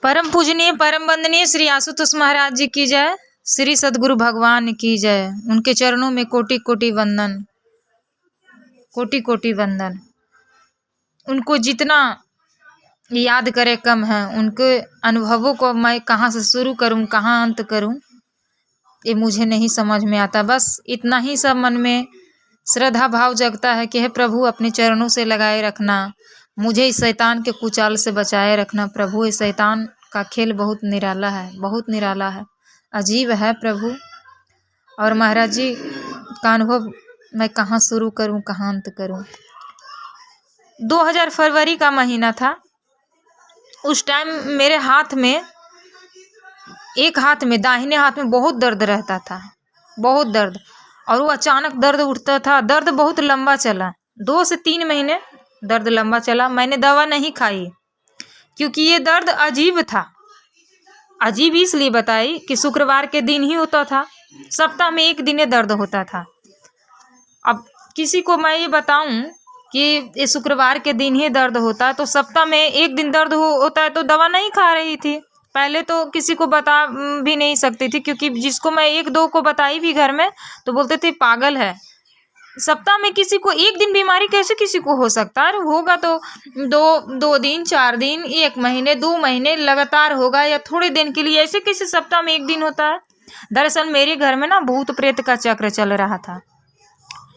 परम पूजनीय परम वंदनीय श्री आशुतोष महाराज जी की जय। श्री सदगुरु भगवान की जय। उनके चरणों में कोटि कोटि वंदन, कोटि कोटि वंदन। उनको जितना याद करे कम है। उनके अनुभवों को मैं कहाँ से शुरू करूं, कहाँ अंत करूं, ये मुझे नहीं समझ में आता। बस इतना ही सब मन में श्रद्धा भाव जगता है कि हे प्रभु अपने चरणों से लगाए रखना, मुझे इस शैतान के कुचाल से बचाए रखना। प्रभु इस शैतान का खेल बहुत निराला है, बहुत निराला है, अजीब है प्रभु। और महाराज जी का अनुभव मैं कहाँ शुरू करूं, कहाँ अंत करूं। 2000 फरवरी का महीना था। उस टाइम मेरे हाथ में, एक हाथ में, दाहिने हाथ में बहुत दर्द रहता था, बहुत दर्द। और वो अचानक दर्द उठता था। दर्द बहुत लंबा चला, 2 से 3 महीने दर्द लंबा चला। मैंने दवा नहीं खाई क्योंकि ये दर्द अजीब था। अजीब इसलिए बताई कि शुक्रवार के दिन ही होता था, सप्ताह में एक दिन दर्द होता था। अब किसी को मैं ये बताऊं कि ये शुक्रवार के दिन ही दर्द होता है तो सप्ताह में एक दिन दर्द होता है तो दवा नहीं खा रही थी। पहले तो किसी को बता भी नहीं सकती थी, क्योंकि जिसको मैं 1-2 को बताई भी घर में तो बोलते थे पागल है। सप्ताह में किसी को एक दिन बीमारी कैसे किसी को हो सकता है? होगा तो 2 दिन, 4 दिन, 1 महीने, 2 महीने लगातार होगा, या थोड़े दिन के लिए। ऐसे कैसे सप्ताह में एक दिन होता है? दरअसल मेरे घर में ना भूत प्रेत का चक्र चल रहा था।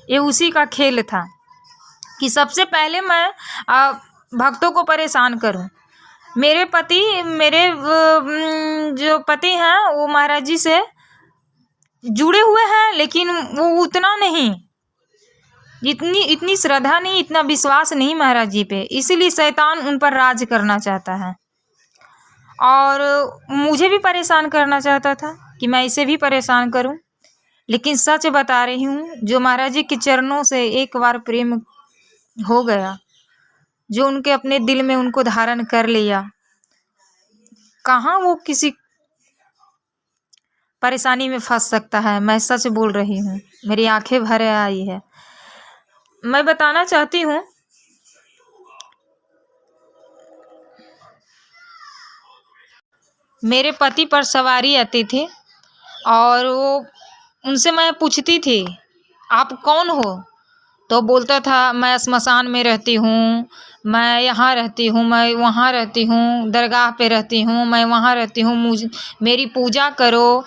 ये उसी का खेल था कि सबसे पहले मैं भक्तों को परेशान करूं। मेरे जो पति हैं वो महाराज जी से जुड़े हुए हैं, लेकिन वो उतना नहीं, इतनी श्रद्धा नहीं, इतना विश्वास नहीं महाराज जी पे। इसीलिए शैतान उन पर राज करना चाहता है और मुझे भी परेशान करना चाहता था कि मैं इसे भी परेशान करूं। लेकिन सच बता रही हूँ, जो महाराज जी के चरणों से एक बार प्रेम हो गया, जो उनके अपने दिल में उनको धारण कर लिया, कहाँ वो किसी परेशानी में फंस सकता है। मैं सच बोल रही हूँ, मेरी आंखें भर आई है। मैं बताना चाहती हूँ, मेरे पति पर सवारी आती थी और वो उनसे मैं पूछती थी आप कौन हो, तो बोलता था मैं श्मशान में रहती हूँ, मैं यहाँ रहती हूँ, मैं वहाँ रहती हूँ, दरगाह पे रहती हूँ, मैं वहाँ रहती हूँ, मेरी पूजा करो।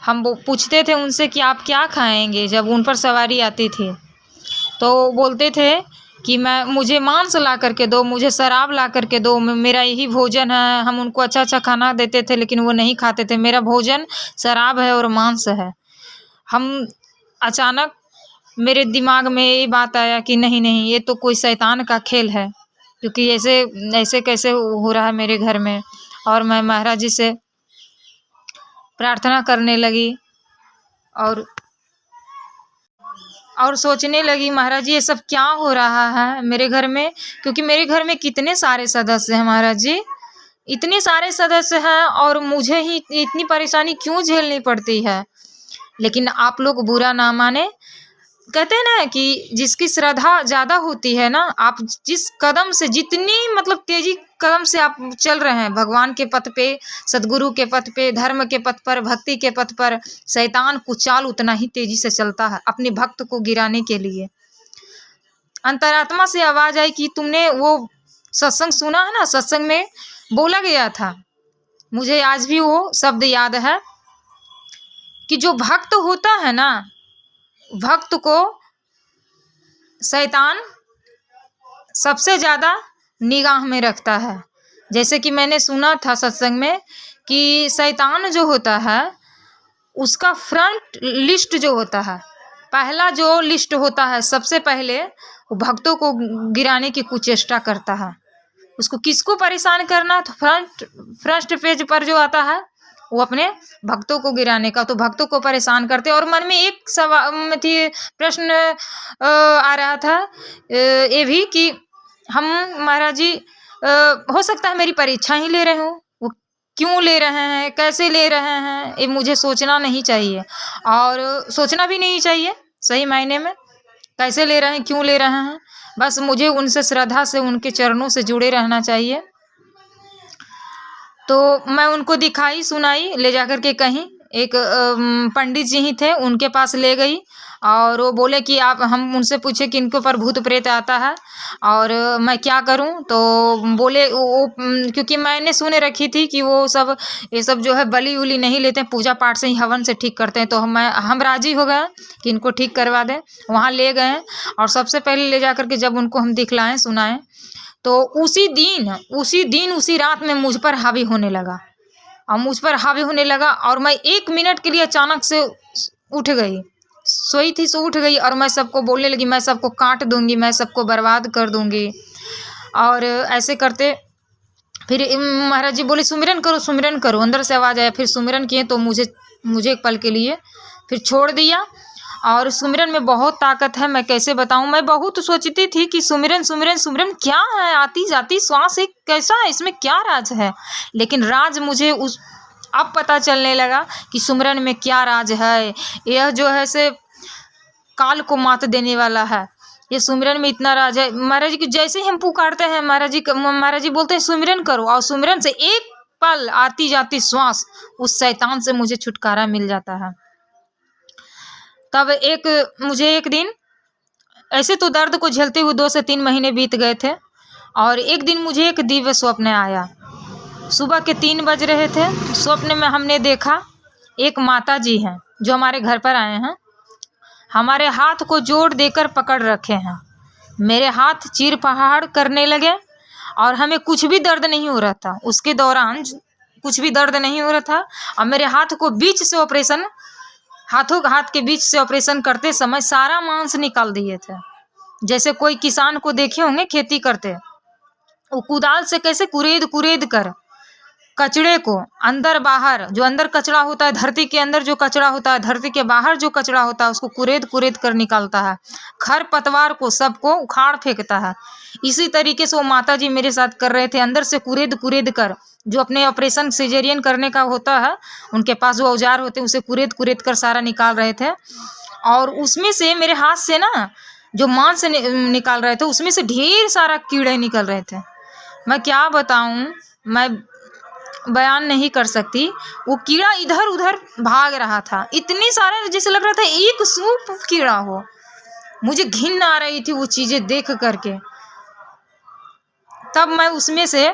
हम वो पूछते थे उनसे कि आप क्या खाएंगे। जब उन पर सवारी आती थी तो बोलते थे कि मुझे मांस ला करके दो, मुझे शराब ला करके दो, मेरा यही भोजन है। हम उनको अच्छा अच्छा खाना देते थे लेकिन वो नहीं खाते थे। मेरा भोजन शराब है और मांस है। हम अचानक मेरे दिमाग में ये बात आया कि नहीं नहीं, ये तो कोई शैतान का खेल है, क्योंकि ऐसे कैसे हो रहा है मेरे घर में। और मैं महाराज जी से प्रार्थना करने लगी और सोचने लगी महाराज जी ये सब क्या हो रहा है मेरे घर में, क्योंकि मेरे घर में कितने सारे सदस्य हैं महाराज जी, इतने सारे सदस्य हैं और मुझे ही इतनी परेशानी क्यों झेलनी पड़ती है। लेकिन आप लोग बुरा ना माने, कहते हैं ना कि जिसकी श्रद्धा ज़्यादा होती है ना, आप जिस कदम से, जितनी मतलब तेजी कदम से आप चल रहे हैं भगवान के पथ पे, सदगुरु के पथ पे, धर्म के पथ पर, भक्ति के पथ पर, शैतान कुचाल उतना ही तेजी से चलता है अपने भक्त को गिराने के लिए। अंतरात्मा से आवाज़ आई कि तुमने वो सत्संग सुना है ना, सत्संग में बोला गया था, मुझे आज भी वो शब्द याद है कि जो भक्त होता है ना, भक्त को शैतान सबसे ज़्यादा निगाह में रखता है। जैसे कि मैंने सुना था सत्संग में कि शैतान जो होता है उसका फ्रंट लिस्ट जो होता है, पहला जो लिस्ट होता है, सबसे पहले वो भक्तों को गिराने की कुचेष्टा करता है। उसको किसको परेशान करना, तो फ्रंट पेज पर जो आता है वो अपने भक्तों को गिराने का, तो भक्तों को परेशान करते। और मन में एक प्रश्न आ रहा था ये भी कि हम महाराज जी हो सकता है मेरी परीक्षा ही ले रहे हो, वो क्यों ले रहे हैं, कैसे ले रहे हैं, ये मुझे सोचना नहीं चाहिए और सोचना भी नहीं चाहिए सही मायने में। कैसे ले रहे हैं, क्यों ले रहे हैं, बस मुझे उनसे श्रद्धा से, उनके चरणों से जुड़े रहना चाहिए। तो मैं उनको दिखाई सुनाई ले जाकर के कहीं, एक पंडित जी ही थे, उनके पास ले गई और वो बोले कि आप, हम उनसे पूछे कि इनके ऊपर भूत प्रेत आता है और मैं क्या करूं, तो बोले वो क्योंकि मैंने सुने रखी थी कि वो सब, ये सब जो है बलि उली नहीं लेते हैं, पूजा पाठ से ही हवन से ठीक करते हैं। तो हम राजी हो गए कि इनको ठीक करवा दें। वहाँ ले गए और सबसे पहले ले जा करके जब उनको हम दिखलाएं सुनाएं, तो उसी रात में मुझ पर हावी होने लगा और मैं 1 मिनट के लिए अचानक से उठ गई, सोई थी सो उठ गई और मैं सबको बोलने लगी, मैं सबको काट दूंगी, मैं सबको बर्बाद कर दूंगी। और ऐसे करते फिर महाराज जी बोले सुमिरन करो। अंदर से आवाज़ आया, फिर सुमिरन किए तो मुझे एक पल के लिए फिर छोड़ दिया। और सुमिरन में बहुत ताकत है, मैं कैसे बताऊं। मैं बहुत सोचती थी कि सुमिरन क्या है, आती जाती श्वास एक कैसा है, इसमें क्या राज है। लेकिन राज मुझे अब पता चलने लगा कि सुमिरन में क्या राज है। यह जो है से काल को मात देने वाला है, ये सुमिरन में इतना राज है। महाराज जी जैसे ही हम पुकारते हैं, महाराज जी बोलते हैं सुमिरन करो, और सुमिरन से एक पल आती जाती श्वास उस शैतान से मुझे छुटकारा मिल जाता है। तब मुझे एक दिन, ऐसे तो दर्द को झेलते हुए 2 से 3 महीने बीत गए थे, और एक दिन मुझे एक दिव्य स्वप्न आया। सुबह के 3 बज रहे थे। स्वप्न में हमने देखा एक माता जी हैं जो हमारे घर पर आए हैं, हमारे हाथ को जोड़ देकर पकड़ रखे हैं। मेरे हाथ चीर फाड़ करने लगे और हमें कुछ भी दर्द नहीं हो रहा था। उसके दौरान कुछ भी दर्द नहीं हो रहा था, और मेरे हाथ को बीच से हाथ के बीच से ऑपरेशन करते समय सारा मांस निकाल दिए थे। जैसे कोई किसान को देखे होंगे खेती करते, वो कुदाल से कैसे कुरेद कर कचड़े को अंदर बाहर, जो अंदर कचड़ा होता है, धरती के अंदर जो कचड़ा होता है, धरती के बाहर जो कचड़ा होता है, उसको कुरेद कर निकालता है। खर पतवार को सबको उखाड़ फेंकता है। इसी तरीके से वो माता जी मेरे साथ कर रहे थे, अंदर से कुरेद कर, जो अपने ऑपरेशन सिजेरियन करने का होता है, उनके पास जो औजार होते हैं उसे कुरेद कर सारा निकाल रहे थे। और उसमें से मेरे हाथ से ना जो मांस निकाल रहे थे, उसमें से ढेर सारा कीड़े निकल रहे थे। मैं क्या बताऊं, मैं बयान नहीं कर सकती। वो कीड़ा इधर उधर भाग रहा था, इतनी सारे, जैसे लग रहा था एक सूप कीड़ा हो। मुझे घिन आ रही थी वो चीजें देख करके। तब मैं उसमें से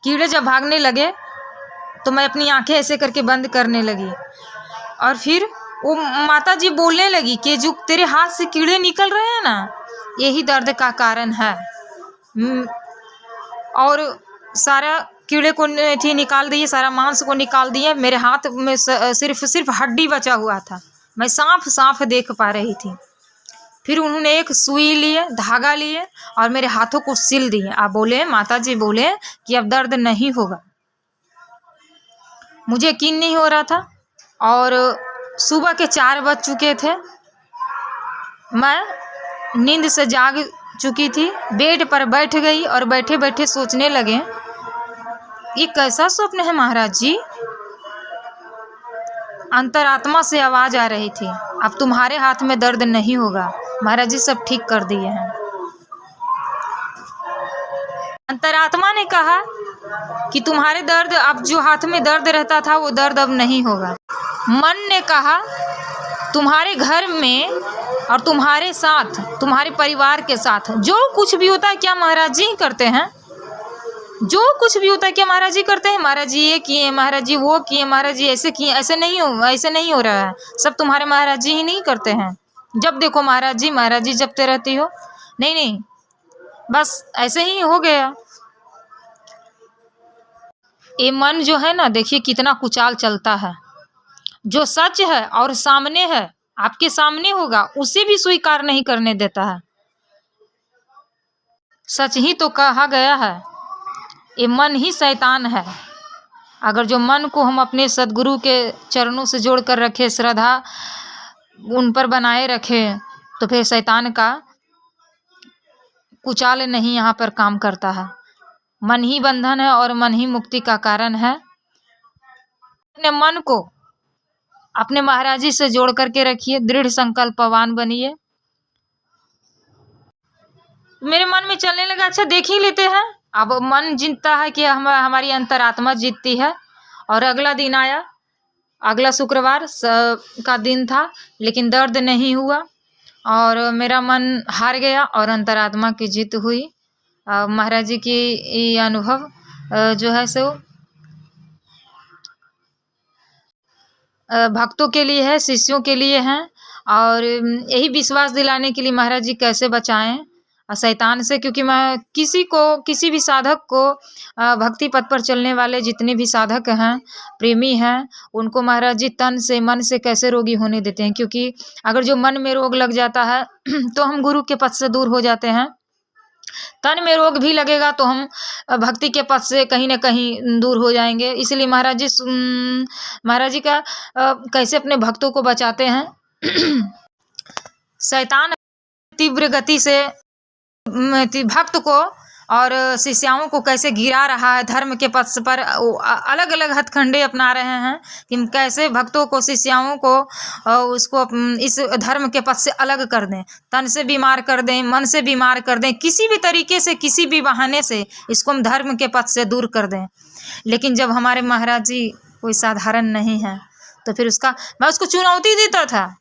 कीड़े जब भागने लगे तो मैं अपनी आंखें ऐसे करके बंद करने लगी, और फिर वो माता जी बोलने लगी कि जो तेरे हाथ से कीड़े निकल रहे हैं ना, यही दर्द का कारण है। और सारा कीड़े को थी निकाल दिए, सारा मांस को निकाल दिए। मेरे हाथ में सिर्फ हड्डी बचा हुआ था, मैं साफ देख पा रही थी। फिर उन्होंने एक सुई लिए, धागा लिए और मेरे हाथों को सिल दिए। आप बोले, माता जी बोले कि अब दर्द नहीं होगा। मुझे यकीन नहीं हो रहा था, और सुबह के 4 बज चुके थे। मैं नींद से जाग चुकी थी, बेड पर बैठ गई और बैठे बैठे सोचने लगे, ये कैसा स्वप्न है महाराज जी। अंतरात्मा से आवाज आ रही थी, अब तुम्हारे हाथ में दर्द नहीं होगा, महाराज जी सब ठीक कर दिए हैं। अंतरात्मा ने कहा कि तुम्हारे दर्द, अब जो हाथ में दर्द रहता था वो दर्द अब नहीं होगा। मन ने कहा तुम्हारे घर में और तुम्हारे साथ, तुम्हारे परिवार के साथ जो कुछ भी होता है क्या महाराज जी करते हैं, जो कुछ भी होता है क्या महाराज जी करते हैं। महाराज जी ये किए, महाराज जी वो किए, महाराज जी ऐसे किए, ऐसे नहीं हो रहा है, सब तुम्हारे महाराज जी ही नहीं करते हैं। जब देखो महाराज जी जपते रहती हो। नहीं, बस ऐसे ही हो गया। ये मन जो है ना, देखिए कितना कुचाल चलता है। जो सच है और सामने है, आपके सामने होगा, उसे भी स्वीकार नहीं करने देता है। सच ही तो कहा गया है, ये मन ही शैतान है। अगर जो मन को हम अपने सद्गुरु के चरणों से जोड़ कर रखे, श्रद्धा उन पर बनाए रखे, तो फिर शैतान का कुचाल नहीं यहाँ पर काम करता है। मन ही बंधन है और मन ही मुक्ति का कारण है। अपने मन को अपने महाराज जी से जोड़ करके रखिए, दृढ़ संकल्पवान बनिए। मेरे मन में चलने लगा, अच्छा देख ही लेते हैं अब मन जीतता है कि हमारी अंतरात्मा जीतती है। और अगला दिन आया, अगला शुक्रवार का दिन था, लेकिन दर्द नहीं हुआ और मेरा मन हार गया और अंतरात्मा की जीत हुई। महाराज जी की ये अनुभव जो है सो भक्तों के लिए है, शिष्यों के लिए हैं, और यही विश्वास दिलाने के लिए महाराज जी कैसे बचाएं शैतान से। क्योंकि मैं किसी भी साधक को भक्ति पथ पर चलने वाले जितने भी साधक हैं, प्रेमी हैं, उनको महाराज जी तन से मन से कैसे रोगी होने देते हैं। क्योंकि अगर जो मन में रोग लग जाता है तो हम गुरु के पथ से दूर हो जाते हैं। तन में रोग भी लगेगा तो हम भक्ति के पथ से कहीं ना कहीं दूर हो जाएंगे। इसलिए महाराज जी का कैसे अपने भक्तों को बचाते हैं। शैतान तीव्र गति से भक्त को और शिष्याओं को कैसे गिरा रहा है, धर्म के पथ पर अलग अलग हथकंडे अपना रहे हैं कि कैसे भक्तों को, शिष्याओं को उसको इस धर्म के पथ से अलग कर दें, तन से बीमार कर दें, मन से बीमार कर दें, किसी भी तरीके से, किसी भी बहाने से इसको हम धर्म के पथ से दूर कर दें। लेकिन जब हमारे महाराज जी कोई साधारण नहीं है तो फिर मैं उसको चुनौती देता था,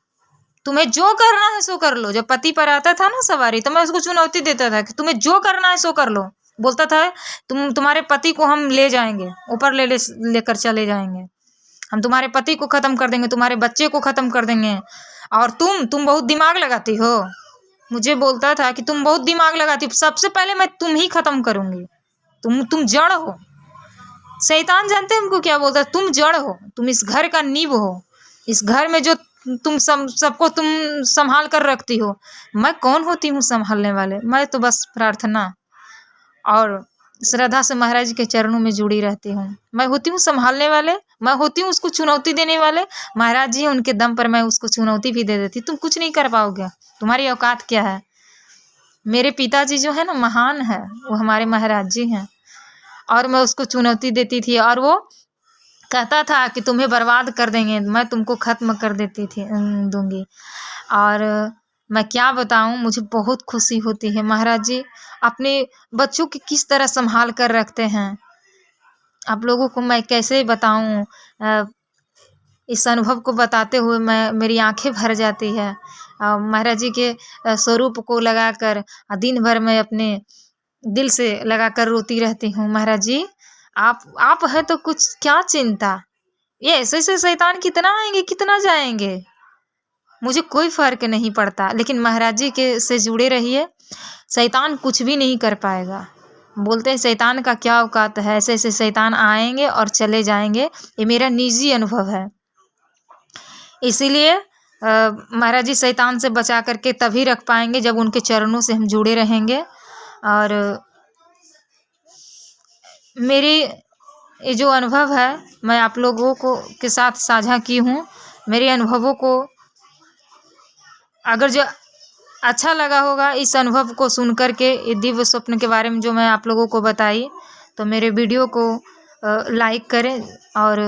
तुम्हें जो करना है सो कर लो। जब पति पर आता था ना सवारी, तो मैं उसको चुनौती देता था कि तुम्हें जो करना है सो कर लो। बोलता था तुम्हारे पति को हम ले जाएंगे, ऊपर लेकर चले जाएंगे, हम तुम्हारे पति को खत्म कर देंगे, तुम्हारे बच्चे को खत्म कर देंगे। और तुम बहुत दिमाग लगाती हो। मुझे बोलता था कि तुम बहुत दिमाग लगाती हो, सबसे पहले मैं तुम ही खत्म करूंगी, तुम जड़ हो। शैतान जानते हैं हमको क्या बोलता है, तुम जड़ हो, तुम इस घर का नींव हो, इस घर में जो तुम सबको तुम संभाल कर रखती हो। मैं कौन होती हूँ संभालने वाले? मैं तो बस प्रार्थना और श्रद्धा से महाराज जी के चरणों में जुड़ी रहती हूँ। मैं होती हूँ संभालने वाले, मैं होती हूँ उसको चुनौती देने वाले। महाराज जी उनके दम पर मैं उसको चुनौती भी दे देती, तुम कुछ नहीं कर पाओगे, तुम्हारी औकात क्या है। मेरे पिताजी जो है ना महान है, वो हमारे महाराज जी हैं। और मैं उसको चुनौती देती थी और वो कहता था कि तुम्हें बर्बाद कर देंगे, मैं तुमको ख़त्म कर दूंगी। और मैं क्या बताऊं, मुझे बहुत खुशी होती है। महाराज जी अपने बच्चों की किस तरह संभाल कर रखते हैं, आप लोगों को मैं कैसे बताऊं। इस अनुभव को बताते हुए मेरी आंखें भर जाती है। महाराज जी के स्वरूप को लगाकर दिन भर मैं अपने दिल से लगाकर रोती रहती हूँ। महाराज जी आप है तो कुछ क्या चिंता, ये ऐसे शैतान कितना आएंगे कितना जाएंगे, मुझे कोई फर्क नहीं पड़ता। लेकिन महाराज जी के से जुड़े रहिए, शैतान कुछ भी नहीं कर पाएगा। बोलते हैं शैतान का क्या औकात है, ऐसे ऐसे शैतान आएंगे और चले जाएंगे। ये मेरा निजी अनुभव है। इसीलिए महाराज जी शैतान से बचा करके तभी रख पाएंगे जब उनके चरणों से हम जुड़े रहेंगे। और मेरी ये जो अनुभव है मैं आप लोगों को के साथ साझा की हूँ। मेरे अनुभवों को अगर जो अच्छा लगा होगा, इस अनुभव को सुन कर के, ये दिव्य स्वप्न के बारे में जो मैं आप लोगों को बताई, तो मेरे वीडियो को लाइक करें और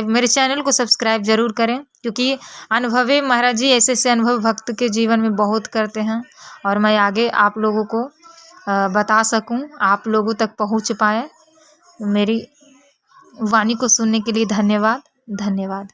मेरे चैनल को सब्सक्राइब ज़रूर करें। क्योंकि अनुभवे महाराज जी ऐसे ऐसे अनुभव भक्त के जीवन में बहुत करते हैं और मैं आगे आप लोगों को बता सकूं, आप लोगों तक पहुंच पाए। मेरी वाणी को सुनने के लिए धन्यवाद।